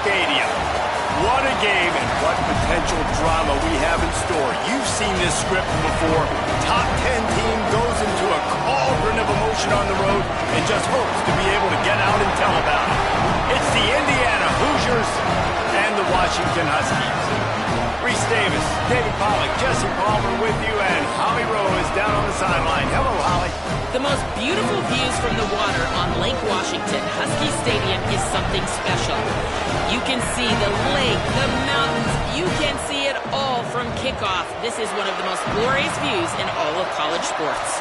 Stadium. What a game and what potential drama we have in store. You've seen this script before. Top 10 team goes into a cauldron of emotion on the road and just hopes to be able to get out and tell about it. It's the Indiana Hoosiers and the Washington Huskies. Reese Davis, David Pollack, Jesse Palmer with you, and Holly Rowe is down on the sideline. Hello, Holly. The most beautiful views from the water on Lake Washington, Husky Stadium, is something special. You can see the lake, the mountains, you can see it all from kickoff. This is one of the most glorious views in all of college sports.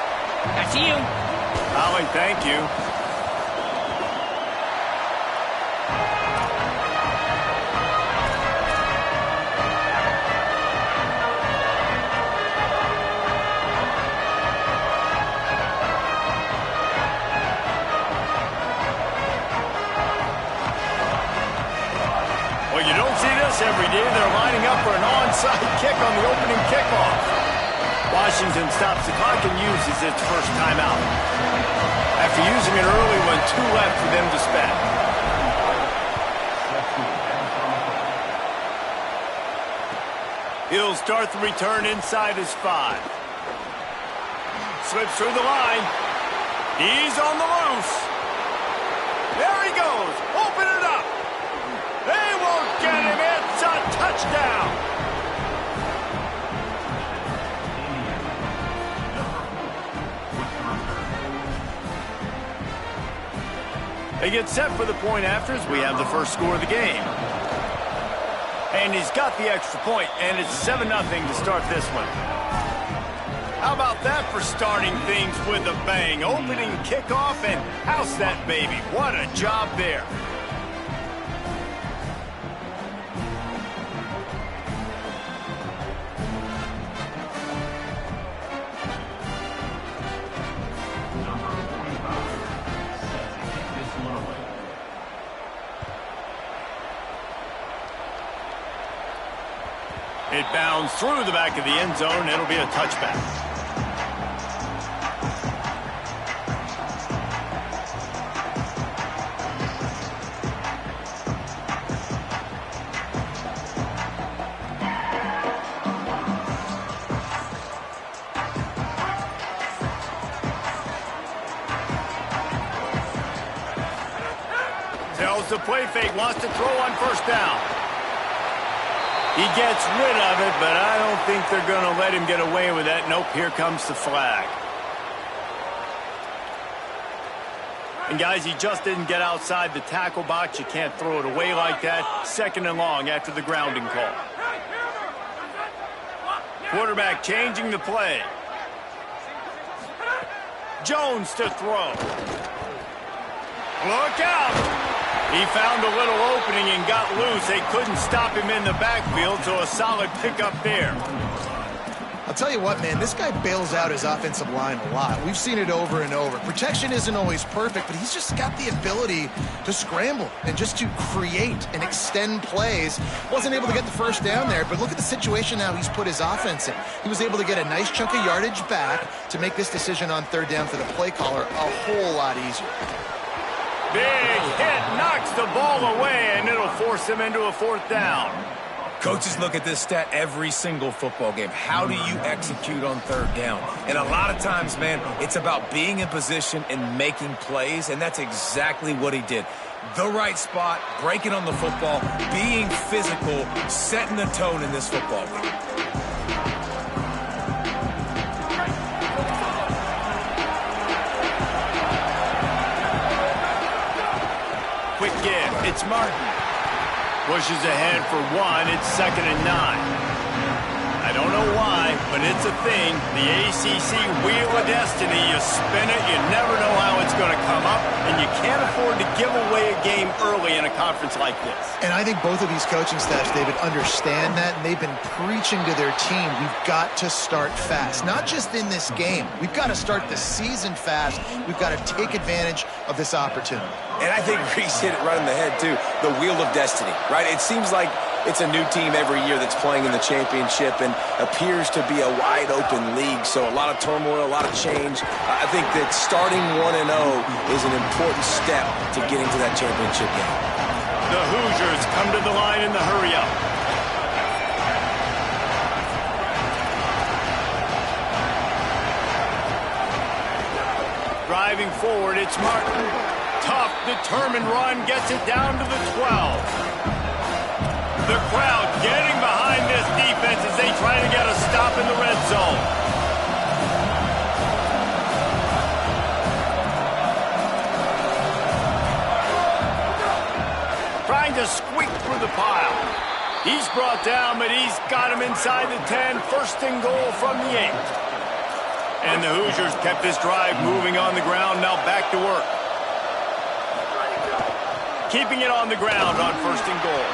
Back to you. Holly, thank you. Well, you don't see this every day. They're lining up for an onside kick on the opening kickoff. Washington stops the clock and uses its first timeout. After using an early one, 2 left for them to spend. He'll start the return inside his 5. Slips through the line. He's on the loose. There he goes. Open it up. They won't get him. It's a touchdown. They get set for the point afters. We have the first score of the game. And he's got the extra point, and it's 7-0 to start this one. How about that for starting things with a bang? Opening kickoff and house that baby. What a job there. It bounds through the back of the end zone. It'll be a touchback. Tells the play fake, wants to throw on first down. He gets rid of it, but I don't think they're going to let him get away with that. Nope, here comes the flag. And guys, he just didn't get outside the tackle box. You can't throw it away like that. 2nd and long after the grounding call. Quarterback changing the play. Jones to throw. Look out! He found a little opening and got loose. They couldn't stop him in the backfield, so a solid pickup there. I'll tell you what, man, this guy bails out his offensive line a lot. We've seen it over and over. Protection isn't always perfect, but he's just got the ability to scramble and just to create and extend plays. Wasn't able to get the first down there, but look at the situation now he's put his offense in. He was able to get a nice chunk of yardage back to make this decision on 3rd down for the play caller a whole lot easier. Big hit, knocks the ball away, and it'll force him into a 4th down. Coaches look at this stat every single football game. How do you execute on 3rd down? And a lot of times, man, it's about being in position and making plays, and that's exactly what he did. The right spot, breaking on the football, being physical, setting the tone in this football game. Quick give. It's Martin. Pushes ahead for 1. It's 2nd and 9. I don't know why, but it's a thing. The ACC Wheel of Destiny. You spin it, you never know how it's going to come up, and you can't afford to give away a game early in a conference like this. And I think both of these coaching staffs, David, understand that, and they've been preaching to their team, we've got to start fast. Not just in this game. We've got to start the season fast. We've got to take advantage of this opportunity. And I think Reese hit it right on the head, too. The Wheel of Destiny, right? It seems like it's a new team every year that's playing in the championship and appears to be a wide-open league. So a lot of turmoil, a lot of change. I think that starting 1-0 is an important step to getting to that championship game. The Hoosiers come to the line in the hurry-up. Driving forward, it's Martin. Tough, determined run, gets it down to the 12. The crowd getting behind this defense as they try to get a stop in the red zone. Trying to squeak through the pile. He's brought down, but he's got him inside the 10. First and goal from the 8. And the Hoosiers kept this drive moving on the ground, now back to work. Keeping it on the ground on first and goal.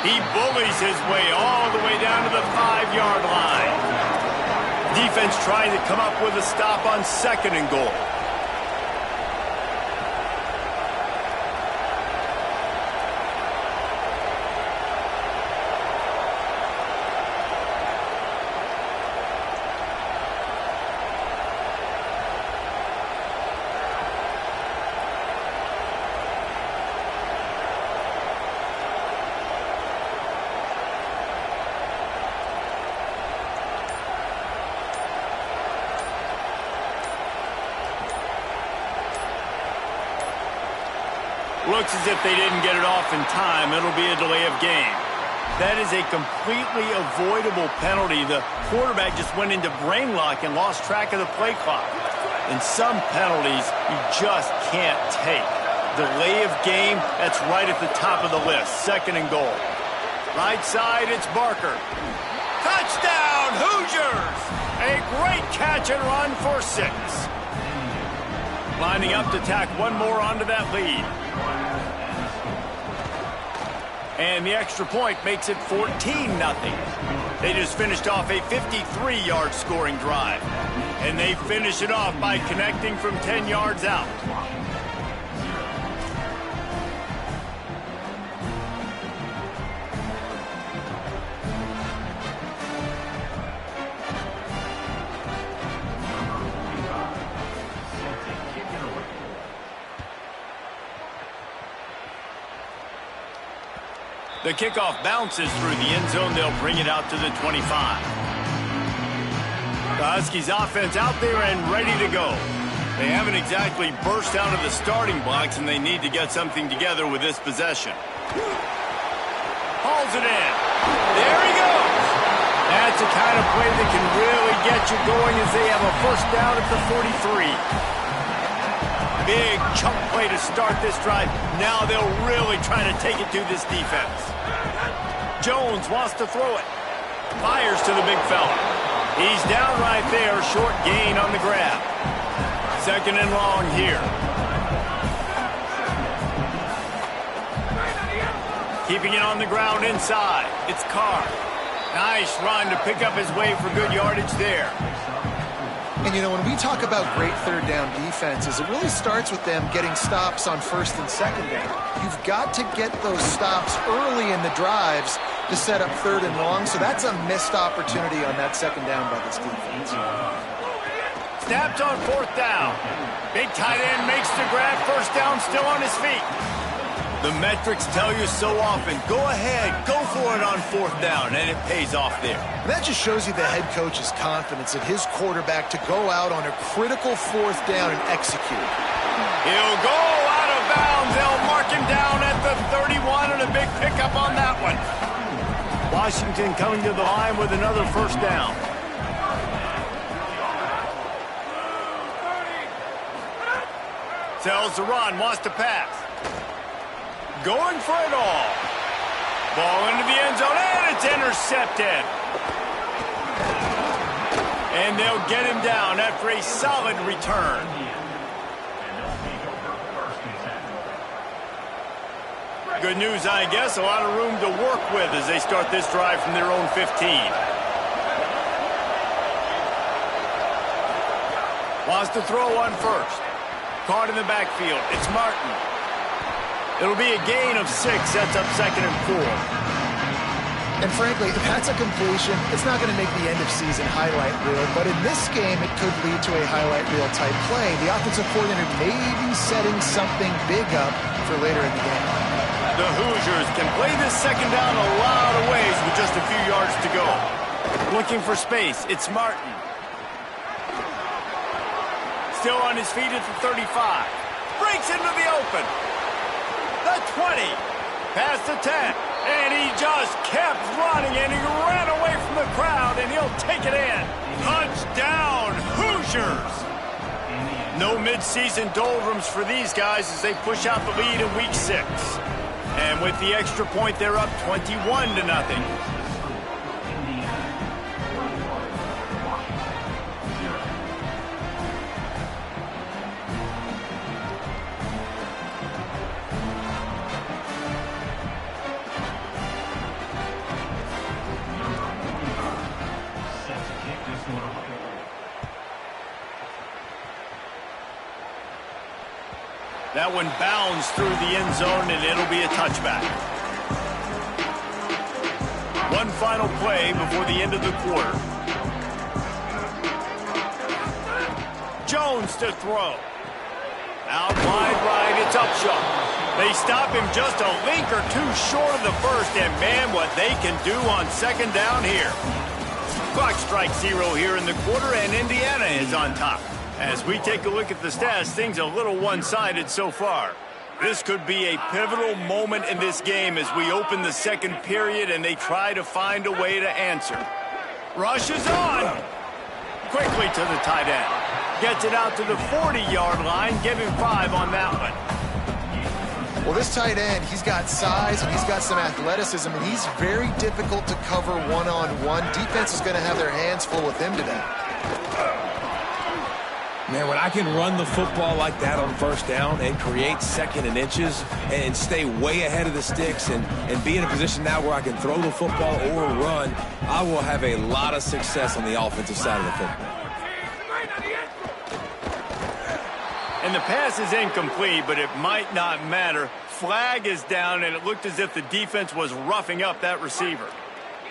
He bullies his way all the way down to the 5-yard line. Defense trying to come up with a stop on second and goal. Looks as if they didn't get it off in time. It'll be a delay of game. That is a completely avoidable penalty. The quarterback just went into brain lock and lost track of the play clock. And some penalties you just can't take. Delay of game, that's right at the top of the list. Second and goal. Right side, it's Barker. Touchdown, Hoosiers! A great catch and run for 6. Lining up to tack one more onto that lead. And the extra point makes it 14-0. They just finished off a 53-yard scoring drive. And they finish it off by connecting from 10 yards out. The kickoff bounces through the end zone. They'll bring it out to the 25. The Huskies offense out there and ready to go. They haven't exactly burst out of the starting blocks, and they need to get something together with this possession. Hauls it in. There he goes. That's the kind of play that can really get you going as they have a first down at the 43. Big chunk play to start this drive. Now they'll really try to take it to this defense. Jones wants to throw it. Fires to the big fella. He's down right there. Short gain on the grab. Second and long here. Keeping it on the ground inside. It's Carr. Nice run to pick up his way for good yardage there. And, you know, when we talk about great third down defenses, it really starts with them getting stops on first and second down. You've got to get those stops early in the drives to set up third and long, so that's a missed opportunity on that second down by this defense. Snapped on fourth down. Big tight end makes the grab. First down, still on his feet. The metrics tell you so often, go ahead, go for it on fourth down, and it pays off there. And that just shows you the head coach's confidence in his quarterback to go out on a critical fourth down and execute. He'll go out of bounds. They'll mark him down at the 31 and a big pickup on that one. Washington coming to the line with another first down. Tells the run, wants to pass. Going for it all. Ball into the end zone, and it's intercepted. And they'll get him down after a solid return. Good news, I guess. A lot of room to work with as they start this drive from their own 15. Wants to throw one first. Caught in the backfield. It's Martin. It'll be a gain of 6. Sets up second and 4. And frankly, if that's a completion, it's not going to make the end of season highlight reel. But in this game, it could lead to a highlight reel type play. The offensive coordinator may be setting something big up for later in the game. The Hoosiers can play this second down a lot of ways with just a few yards to go. Looking for space, it's Martin. Still on his feet at the 35. Breaks into the open. The 20. Past the 10. And he just kept running, and he ran away from the crowd, and he'll take it in. Touchdown, Hoosiers! No midseason doldrums for these guys as they push out the lead in Week 6. And with the extra point, they're up 21-0. That one bounds through the end zone, and it'll be a touchback. One final play before the end of the quarter. Jones to throw. Out wide right, it's Upshaw. They stop him just a link or two short of the first, and man, what they can do on second down here. Clock strikes 0 here in the quarter, and Indiana is on top. As we take a look at the stats, things a little one-sided so far. This could be a pivotal moment in this game as we open the second period and they try to find a way to answer. Rush is on. Quickly to the tight end. Gets it out to the 40-yard line. Give him 5 on that one. Well, this tight end, he's got size and he's got some athleticism, and he's very difficult to cover one-on-one. Defense is going to have their hands full with him today. Man, when I can run the football like that on first down and create second and inches and stay way ahead of the sticks and be in a position now where I can throw the football or run, I will have a lot of success on the offensive side of the football. And the pass is incomplete, but it might not matter. Flag is down, and it looked as if the defense was roughing up that receiver.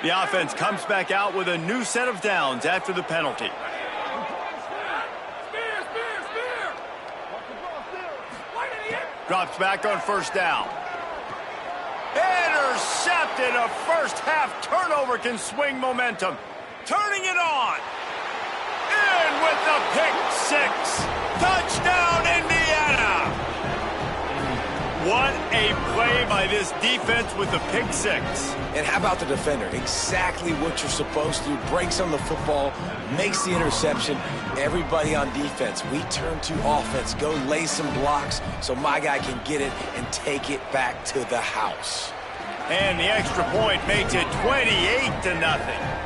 The offense comes back out with a new set of downs after the penalty. Drops back on first down. Intercepted. A first-half turnover can swing momentum. Turning it on. In with the pick 6. Touchdown, Indiana. What a play by this defense with the pick 6. And how about the defender? Exactly what you're supposed to. Breaks on the football, makes the interception. Everybody on defense, we turn to offense. Go lay some blocks so my guy can get it and take it back to the house. And the extra point makes it 28-0.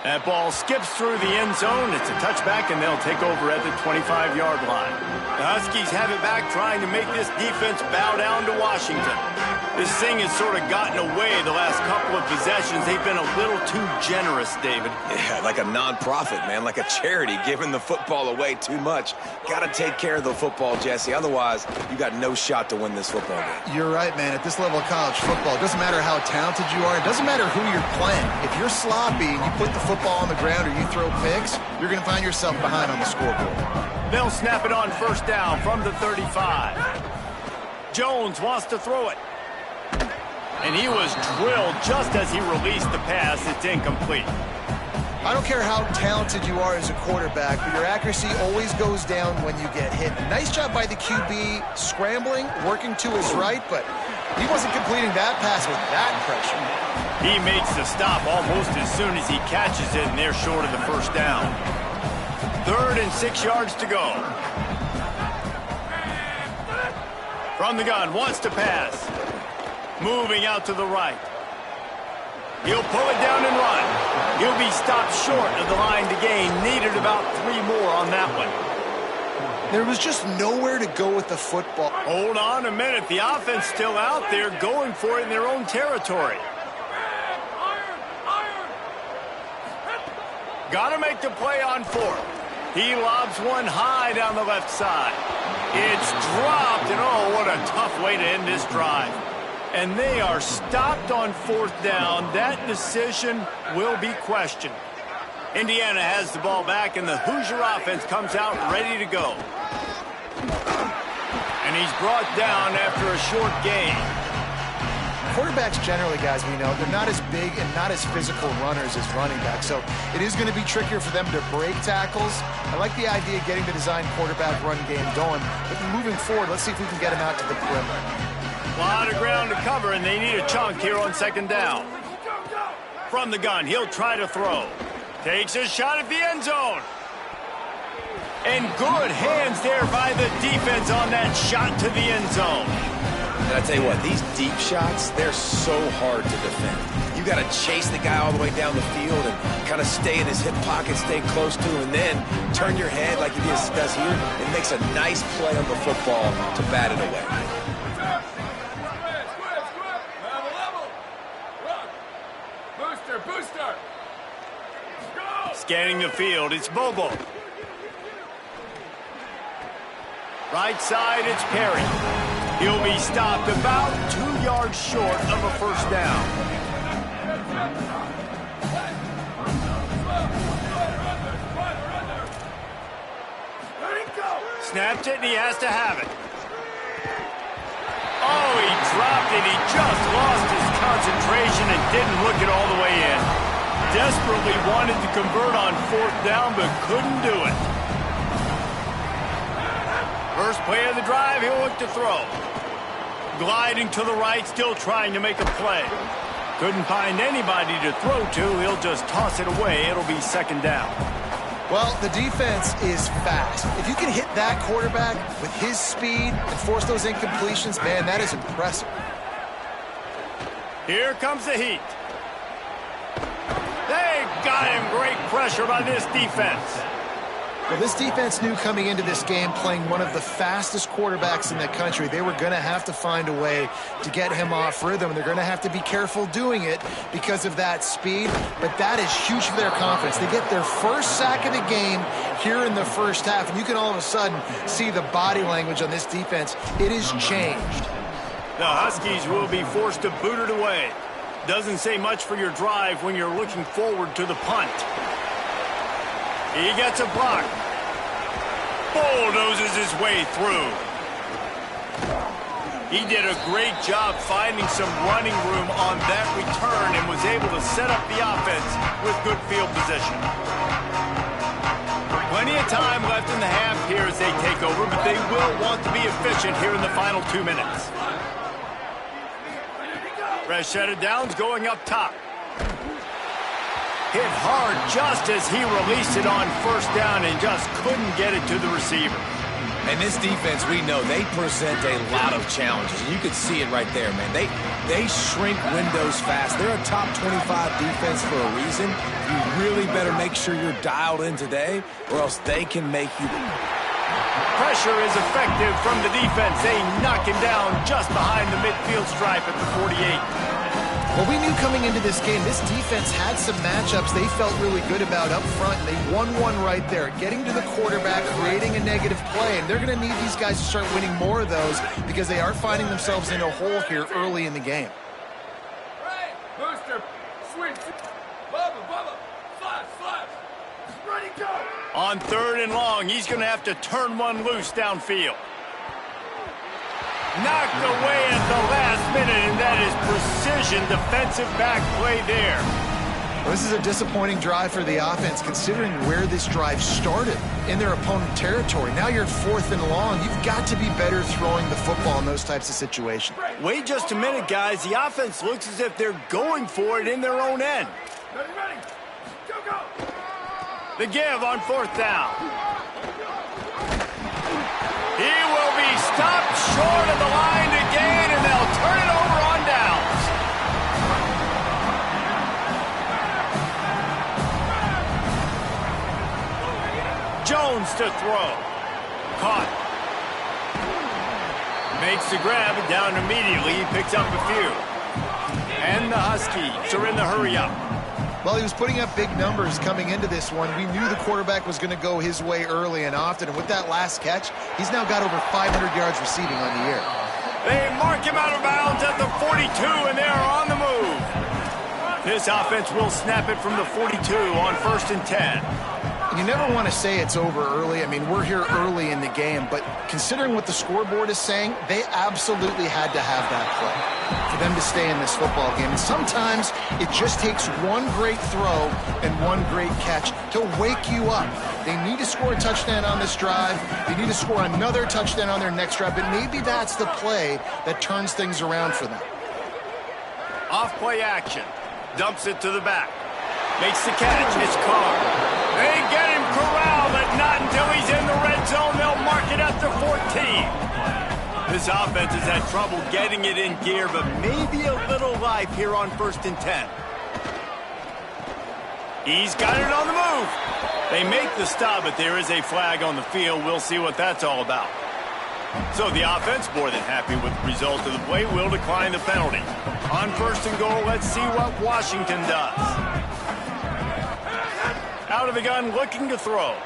That ball skips through the end zone. It's a touchback, and they'll take over at the 25-yard line. The Huskies have it back, trying to make this defense bow down to Washington. This thing has sort of gotten away the last couple of possessions. They've been a little too generous, David. Yeah, like a nonprofit, man, like a charity, giving the football away too much. Got to take care of the football, Jesse. Otherwise, you got no shot to win this football game. You're right, man. At this level of college football, it doesn't matter how talented you are. It doesn't matter who you're playing. If you're sloppy and you put the football on the ground or you throw picks, you're going to find yourself behind on the scoreboard. They'll snap it on first down from the 35. Jones wants to throw it. And he was drilled just as he released the pass. It's incomplete. I don't care how talented you are as a quarterback, but your accuracy always goes down when you get hit. Nice job by the QB scrambling, working to his right, but he wasn't completing that pass with that pressure. He makes the stop almost as soon as he catches it, and they're short of the first down. 3rd and 6 yards to go. From the gun, wants to pass. Moving out to the right. He'll pull it down and run. He'll be stopped short of the line to gain. Needed about 3 more on that one. There was just nowhere to go with the football. Hold on a minute. The offense still out there going for it in their own territory. Got to make the play on fourth. He lobs one high down the left side. It's dropped, and oh, what a tough way to end this drive. And they are stopped on fourth down. That decision will be questioned. Indiana has the ball back, and the Hoosier offense comes out ready to go. And he's brought down after a short gain. Quarterbacks generally, guys, we know, they're not as big and not as physical runners as running backs, so it is going to be trickier for them to break tackles. I like the idea of getting the design quarterback run game going, but moving forward, let's see if we can get him out to the perimeter. A lot of ground to cover, and they need a chunk here on second down. From the gun, he'll try to throw. Takes a shot at the end zone. And good hands there by the defense on that shot to the end zone. And I tell you what, these deep shots, they're so hard to defend. You got to chase the guy all the way down the field and kind of stay in his hip pocket, stay close to him, and then turn your head like he does here. It makes a nice play on the football to bat it away. Booster! Scanning the field, it's Bobo. Right side, it's Perry. He'll be stopped about 2 yards short of a first down. Snapped it, and he has to have it. Oh, he dropped it. He just lost his concentration and didn't look it all the way in. Desperately wanted to convert on fourth down, but couldn't do it. First play of the drive, he'll look to throw. Gliding to the right, still trying to make a play. Couldn't find anybody to throw to. He'll just toss it away. It'll be second down. Well, the defense is fast. If you can hit that quarterback with his speed and force those incompletions, man, that is impressive. Here comes the heat. They got him. Great pressure by this defense. Well, this defense knew coming into this game, playing one of the fastest quarterbacks in the country, they were going to have to find a way to get him off rhythm. They're going to have to be careful doing it because of that speed, but that is huge for their confidence. They get their first sack of the game here in the first half, and you can all of a sudden see the body language on this defense. It has changed. The Huskies will be forced to boot it away. Doesn't say much for your drive when you're looking forward to the punt. He gets a block. Bulldozes his way through. He did a great job finding some running room on that return and was able to set up the offense with good field position. Plenty of time left in the half here as they take over, but they will want to be efficient here in the final 2 minutes. Fresh set of downs going up top. Hit hard just as he released it on first down and just couldn't get it to the receiver. And this defense, we know, they present a lot of challenges. And you can see it right there, man. They shrink windows fast. They're a top 25 defense for a reason. You really better make sure you're dialed in today, or else they can make you. Pressure is effective from the defense. They knock him down just behind the midfield stripe at the 48. Well, we knew coming into this game, this defense had some matchups they felt really good about up front, and they won one right there, getting to the quarterback, creating a negative play, and they're going to need these guys to start winning more of those because they are finding themselves in a hole here early in the game. Right, booster, sweep, Bubba, flash, ready, go! On third and long, he's going to have to turn one loose downfield. Knocked away at the last minute, and that is precision defensive back play there. Well, this is a disappointing drive for the offense, considering where this drive started, in their opponent territory. Now you're at fourth and long. You've got to be better throwing the football in those types of situations. Wait just a minute, guys. The offense looks as if they're going for it in their own end. Ready, go! The give on fourth down. He will be stopped short of the line to gain, and they'll turn it over on downs. Jones to throw. Caught. Makes the grab, and down immediately. He picks up a few. And the Huskies are in the hurry up. Well, he was putting up big numbers coming into this one. We knew the quarterback was going to go his way early and often, and with that last catch, he's now got over 500 yards receiving on the year. They mark him out of bounds at the 42, and they are on the move. This offense will snap it from the 42 on 1st and 10. You never want to say it's over early. I mean, we're here early in the game, but considering what the scoreboard is saying, they absolutely had to have that play for them to stay in this football game. And sometimes it just takes one great throw and one great catch to wake you up. They need to score a touchdown on this drive. They need to score another touchdown on their next drive, but maybe that's the play that turns things around for them. Off play action. Dumps it to the back. Makes the catch. It's Carr. They get him corralled, but not until he's in the red zone. They'll mark it at the 14. This offense has had trouble getting it in gear, but maybe a little life here on 1st and 10. He's got it on the move. They make the stop, but there is a flag on the field. We'll see what that's all about. So the offense, more than happy with the result of the play, will decline the penalty. On 1st and goal, let's see what Washington does. Out of the gun, looking to throw.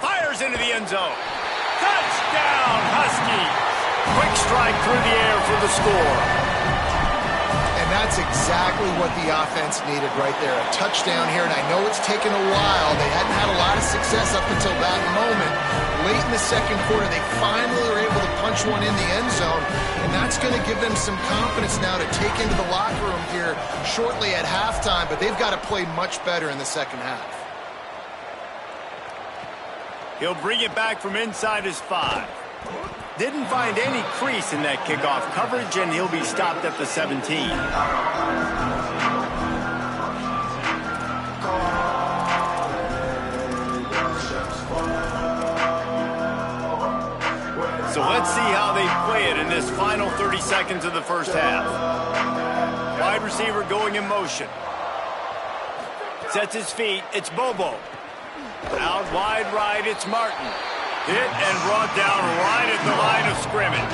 Fires into the end zone. Touchdown, Huskies! Quick strike through the air for the score. And that's exactly what the offense needed right there. A touchdown here, and I know it's taken a while. They hadn't had a lot of success up until that moment. Late in the second quarter, they finally were able to punch one in the end zone, and that's going to give them some confidence now to take into the locker room here shortly at halftime, but they've got to play much better in the second half. He'll bring it back from inside his 5. Didn't find any crease in that kickoff coverage, and he'll be stopped at the 17. So let's see how they play it in this final 30 seconds of the first half. Wide receiver going in motion. Sets his feet. It's Bobo. Out wide right, it's Martin. Hit and brought down right at the line of scrimmage.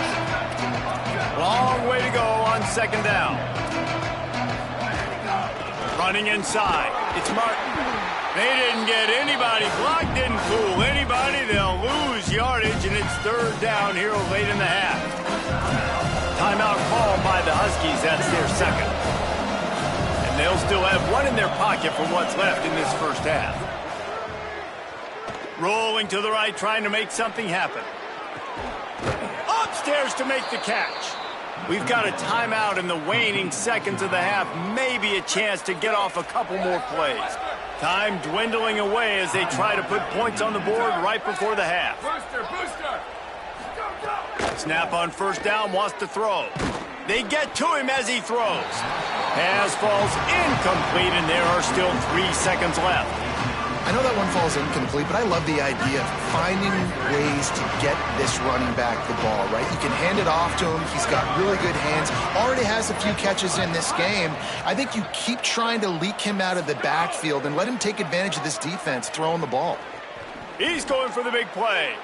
Long way to go on 2nd down. Running inside, it's Martin. They didn't get anybody blocked, didn't fool anybody. They'll lose yardage, and it's 3rd down here late in the half. Timeout called by the Huskies. That's their 2nd. And they'll still have one in their pocket for what's left in this first half. Rolling to the right, trying to make something happen. Upstairs to make the catch. We've got a timeout in the waning seconds of the half. Maybe a chance to get off a couple more plays. Time dwindling away as they try to put points on the board right before the half. Booster, booster! Go, go! Snap on 1st down, wants to throw. They get to him as he throws. Pass falls incomplete, and there are still 3 seconds left. I know that one falls incomplete, but I love the idea of finding ways to get this running back the ball, right? You can hand it off to him. He's got really good hands. Already has a few catches in this game. I think you keep trying to leak him out of the backfield and let him take advantage of this defense throwing the ball. He's going for the big play.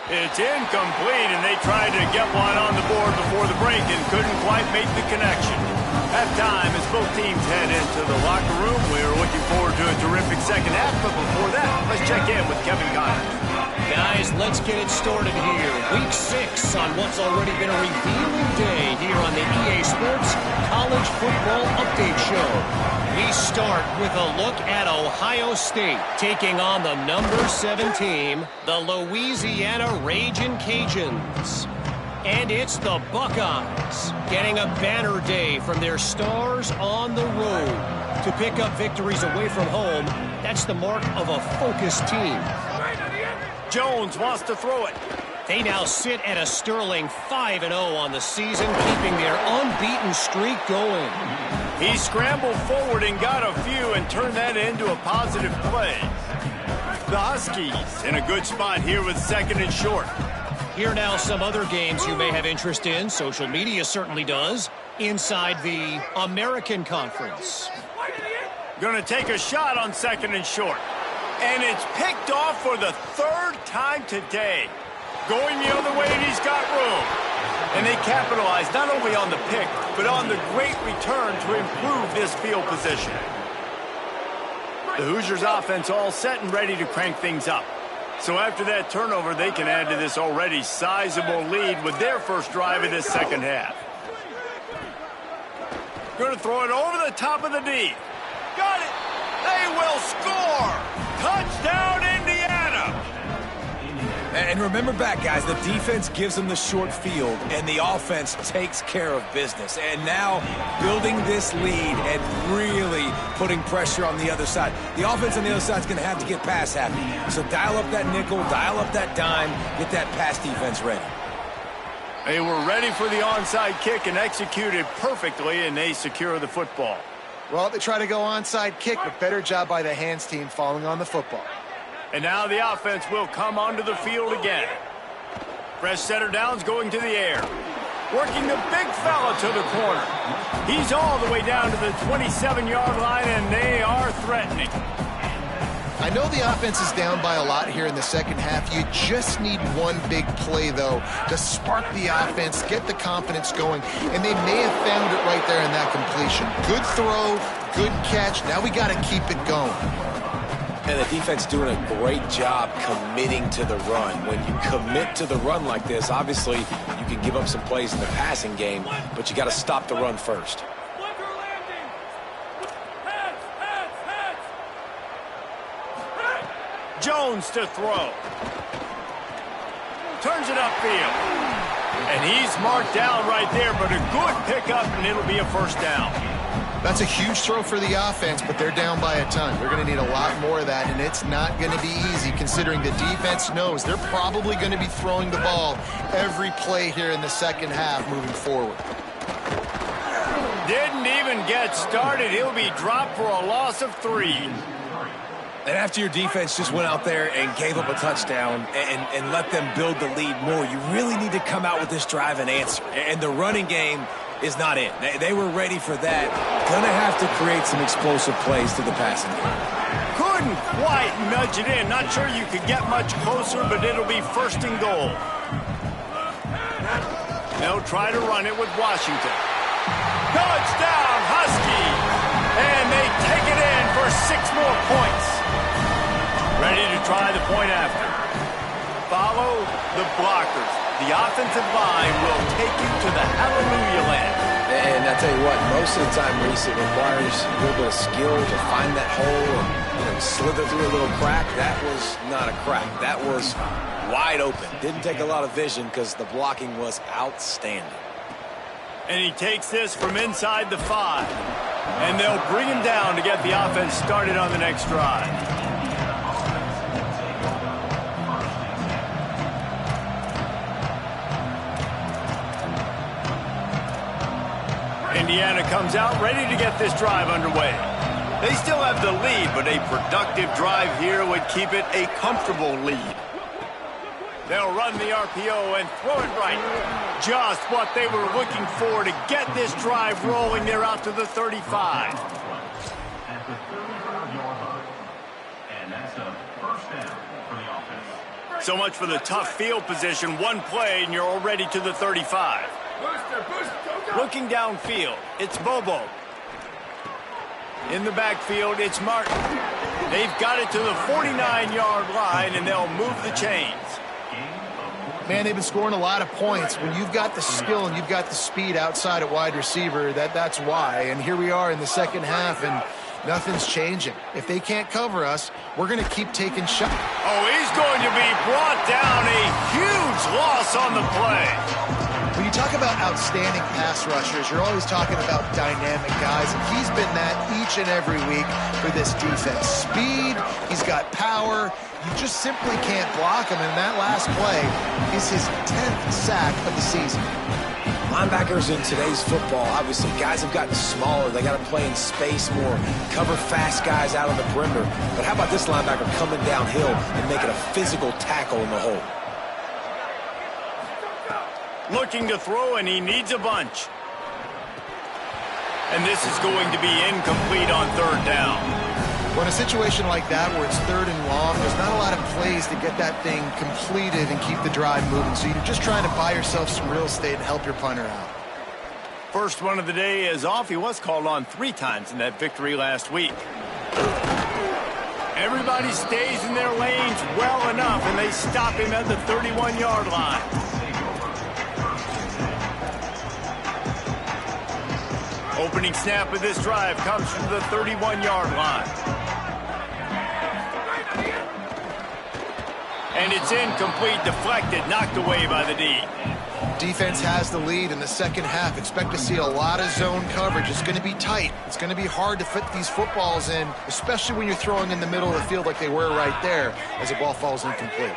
It's incomplete, and they tried to get one on the board before the break and couldn't quite make the connection. Halftime as both teams head into the locker room. We're looking forward to a terrific second half, but before that, let's check in with Kevin Connors. Guys, let's get it started here. Week 6 on what's already been a revealing day here on the EA Sports College Football Update Show. We start with a look at Ohio State taking on the number 7 team, the Louisiana Ragin' Cajuns. And it's the Buckeyes getting a banner day from their stars on the road. To pick up victories away from home, that's the mark of a focused team. Jones wants to throw it. They now sit at a sterling 5-0 on the season, keeping their unbeaten streak going. He scrambled forward and got a few and turned that into a positive play. The Huskies in a good spot here with 2nd and short. Here now some other games you may have interest in. Social media certainly does. Inside the American Conference. Going to take a shot on 2nd and short. And it's picked off for the 3rd time today. Going the other way, and he's got room. And they capitalized not only on the pick, but on the great return to improve this field position. The Hoosiers offense all set and ready to crank things up. So after that turnover, they can add to this already sizable lead with their first drive of this second half. Going to throw it over the top of the D. Got it. They will score. Touchdown, Indiana. And remember back, guys, the defense gives them the short field, and the offense takes care of business. And now building this lead and really putting pressure on the other side. The offense on the other side is going to have to get pass happy. So dial up that nickel, dial up that dime, get that pass defense ready. They were ready for the onside kick and executed perfectly, and they secure the football. Well, they try to go onside kick, but better job by the hands team falling on the football. And now the offense will come onto the field again. Fresh setter downs going to the air. Working the big fella to the corner. He's all the way down to the 27-yard line, and they are threatening. I know the offense is down by a lot here in the second half. You just need one big play, though, to spark the offense, get the confidence going, and they may have found it right there in that completion. Good throw, good catch. Now we got to keep it going. And the defense doing a great job committing to the run. When you commit to the run like this, obviously you can give up some plays in the passing game, but you got to stop the run first. Jones to throw. Turns it upfield. And he's marked down right there, but a good pickup, and it'll be a first down. That's a huge throw for the offense, but they're down by a ton. They're going to need a lot more of that, and it's not going to be easy considering the defense knows they're probably going to be throwing the ball every play here in the second half moving forward. Didn't even get started. He'll be dropped for a loss of 3. And after your defense just went out there and gave up a touchdown and let them build the lead more, you really need to come out with this drive and answer. And the running game is not it. They were ready for that. Gonna have to create some explosive plays to the passing game. Couldn't quite nudge it in. Not sure you could get much closer, but it'll be first and goal. They'll try to run it with Washington. Touchdown, Huskies! And they take it in for 6 more points. Ready to try the point after. Follow the blockers. The offensive line will take you to the hallelujah land. And I tell you what, most of the time, Reese, it requires a little bit of skill to find that hole and slither through a little crack. That was not a crack. That was wide open. Didn't take a lot of vision because the blocking was outstanding. And he takes this from inside the 5. And they'll bring him down to get the offense started on the next drive. Indiana comes out ready to get this drive underway. They still have the lead, but a productive drive here would keep it a comfortable lead. They'll run the RPO and throw it right. Just what they were looking for to get this drive rolling. They're out to the 35. So much for the tough field position. One play and you're already to the 35. Looking downfield, it's Bobo. In the backfield, it's Martin. They've got it to the 49-yard line, and they'll move the chains. Man, they've been scoring a lot of points. When you've got the skill and you've got the speed outside at wide receiver, that's why. And here we are in the second half, and nothing's changing. If they can't cover us, we're going to keep taking shots. Oh, he's going to be brought down. A huge loss on the play. When you talk about outstanding pass rushers, you're always talking about dynamic guys, and he's been that each and every week for this defense. Speed, he's got power. You just simply can't block him, and that last play is his 10th sack of the season. Linebackers in today's football, obviously, guys have gotten smaller. They got to play in space more, cover fast guys out on the perimeter. But how about this linebacker coming downhill and making a physical tackle in the hole? Looking to throw, and he needs a bunch. And this is going to be incomplete on 3rd down. Well, in a situation like that where it's 3rd and long, there's not a lot of plays to get that thing completed and keep the drive moving. So you're just trying to buy yourself some real estate and help your punter out. First one of the day is off. He was called on 3 times in that victory last week. Everybody stays in their lanes well enough, and they stop him at the 31-yard line. Opening snap of this drive comes from the 31-yard line. And it's incomplete, deflected, knocked away by the D. Defense has the lead in the second half. Expect to see a lot of zone coverage. It's going to be tight. It's going to be hard to fit these footballs in, especially when you're throwing in the middle of the field like they were right there as the ball falls incomplete.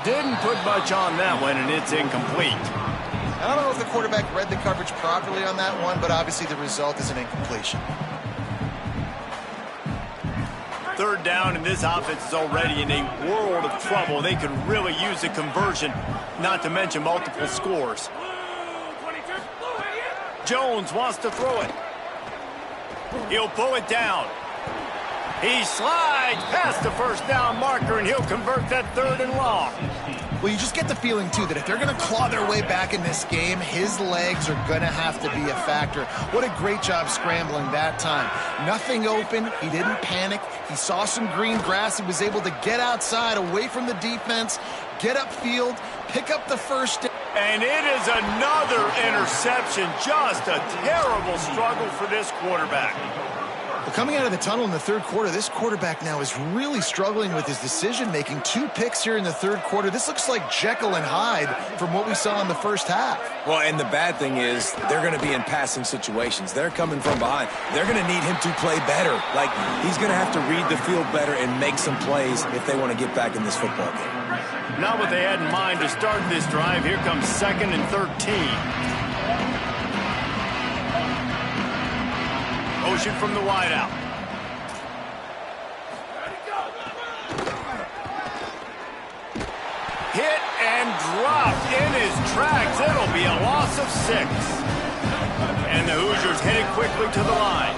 Didn't put much on that one, and it's incomplete. I don't know if the quarterback read the coverage properly on that one, but obviously the result is an incompletion. 3rd down, and this offense is already in a world of trouble. They could really use a conversion, not to mention multiple scores. Jones wants to throw it. He'll pull it down. He slides past the first down marker, and he'll convert that 3rd and long. Well, you just get the feeling, too, that if they're going to claw their way back in this game, his legs are going to have to be a factor. What a great job scrambling that time. Nothing open. He didn't panic. He saw some green grass. He was able to get outside, away from the defense, get upfield, pick up the first down. And it is another interception. Just a terrible struggle for this quarterback. Well, coming out of the tunnel in the 3rd quarter, this quarterback now is really struggling with his decision-making. 2 picks here in the 3rd quarter. This looks like Jekyll and Hyde from what we saw in the first half. Well, and the bad thing is they're going to be in passing situations. They're coming from behind. They're going to need him to play better. Like, he's going to have to read the field better and make some plays if they want to get back in this football game. Not what they had in mind to start this drive. Here comes 2nd and 13. Motion from the wideout. Hit and dropped in his tracks. It'll be a loss of 6. And the Hoosiers headed quickly to the line.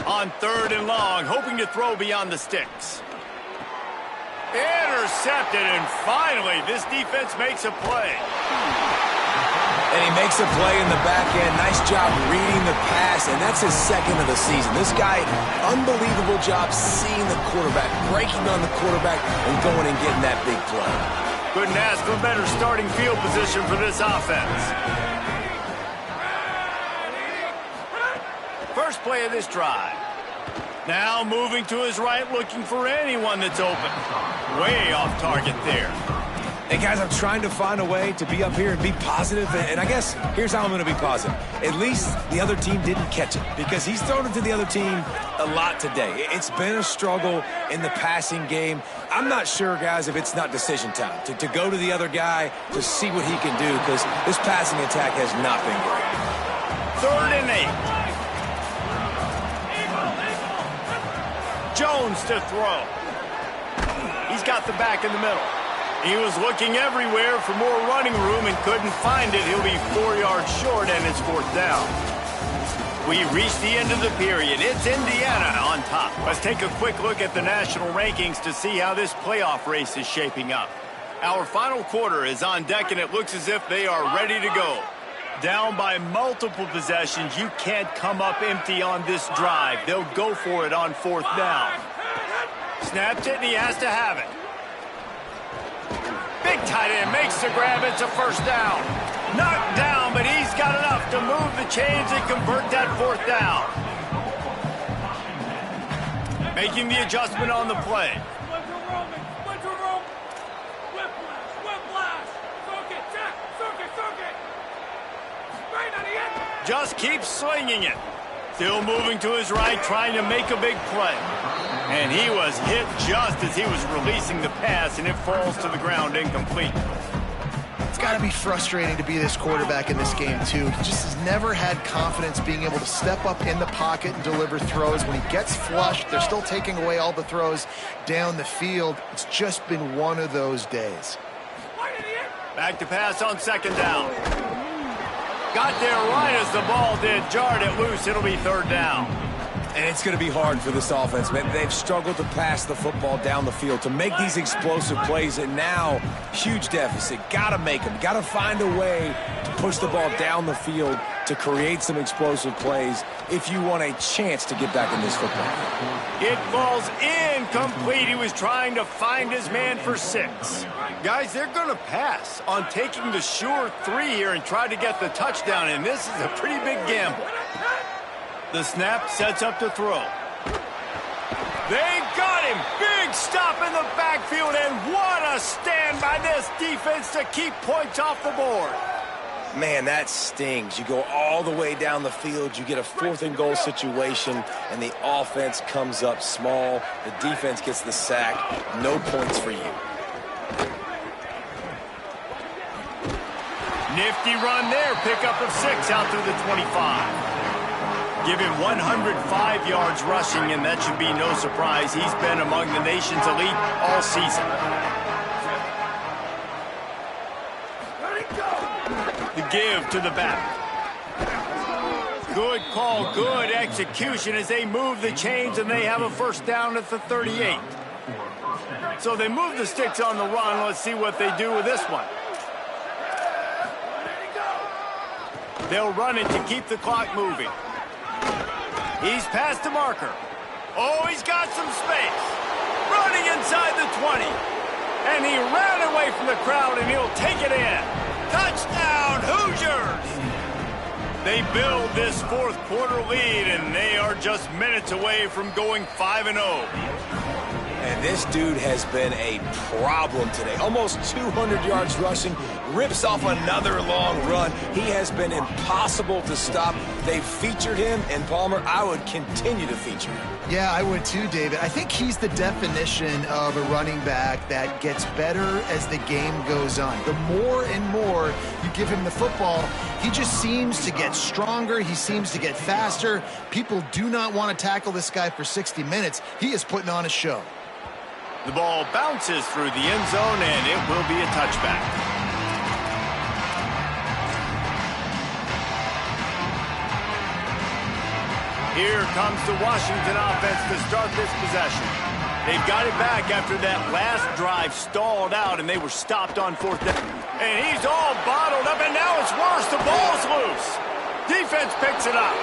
On 3rd and long, hoping to throw beyond the sticks. Intercepted, and finally, this defense makes a play. And he makes a play in the back end. Nice job reading the pass, and that's his 2nd of the season. This guy, unbelievable job seeing the quarterback, breaking on the quarterback, and going and getting that big play. Couldn't ask for a better starting field position for this offense. First play of this drive. Now moving to his right, looking for anyone that's open. Way off target there. Hey, guys, I'm trying to find a way to be up here and be positive, and I guess here's how I'm going to be positive. At least the other team didn't catch it, because he's thrown it to the other team a lot today. It's been a struggle in the passing game. I'm not sure, guys, if it's not decision time, to go to the other guy to see what he can do, because this passing attack has not been great. 3rd and 8. Jones to throw. He's got the back in the middle. He was looking everywhere for more running room and couldn't find it. He'll be 4 yards short, and it's 4th down. We reached the end of the period. It's Indiana on top. Let's take a quick look at the national rankings to see how this playoff race is shaping up. Our final quarter is on deck, and it looks as if they are ready to go. Down by multiple possessions, you can't come up empty on this drive. They'll go for it on 4th down. Snapped it, and he has to have it. Big tight end makes the grab. It's a 1st down. Knocked down, but he's got enough to move the chains and convert that 4th down. Making the adjustment on the play. Just keeps slinging it. Still moving to his right, trying to make a big play. And he was hit just as he was releasing the pass, and it falls to the ground incomplete. It's got to be frustrating to be this quarterback in this game, too. He just has never had confidence being able to step up in the pocket and deliver throws. When he gets flushed, they're still taking away all the throws down the field. It's just been one of those days. Back to pass on second down. Got there right as the ball did. Jarred it loose. It'll be third down. And it's going to be hard for this offense, man. They've struggled to pass the football down the field, to make these explosive plays, and now, huge deficit. Got to make them. Got to find a way to push the ball down the field to create some explosive plays if you want a chance to get back in this football game. It falls incomplete. He was trying to find his man for 6. Guys, they're going to pass on taking the sure 3 here and try to get the touchdown, and this is a pretty big gamble. The snap sets up to throw. They got him. Big stop in the backfield, and what a stand by this defense to keep points off the board. Man, that stings. You go all the way down the field, you get a 4th and goal situation, and the offense comes up small. The defense gets the sack. No points for you. Nifty run there. Pickup of 6 out through the 25. Give him 105 yards rushing, and that should be no surprise. He's been among the nation's elite all season. The give to the back. Good call, good execution as they move the chains, and they have a first down at the 38. So they move the sticks on the run. Let's see what they do with this one. They'll run it to keep the clock moving. He's past the marker. Oh, he's got some space. Running inside the 20. And he ran away from the crowd, and he'll take it in. Touchdown, Hoosiers! They build this 4th quarter lead, and they are just minutes away from going 5-0. And this dude has been a problem today. Almost 200 yards rushing, rips off another long run. He has been impossible to stop. They've featured him, and Palmer, I would continue to feature him. Yeah, I would too, David. I think he's the definition of a running back that gets better as the game goes on. The more and more you give him the football, he just seems to get stronger. He seems to get faster. People do not want to tackle this guy for 60 minutes. He is putting on a show. The ball bounces through the end zone, and it will be a touchback. Here comes the Washington offense to start this possession. They've got it back after that last drive stalled out, and they were stopped on 4th down. And he's all bottled up, and now it's worse. The ball's loose. Defense picks it up.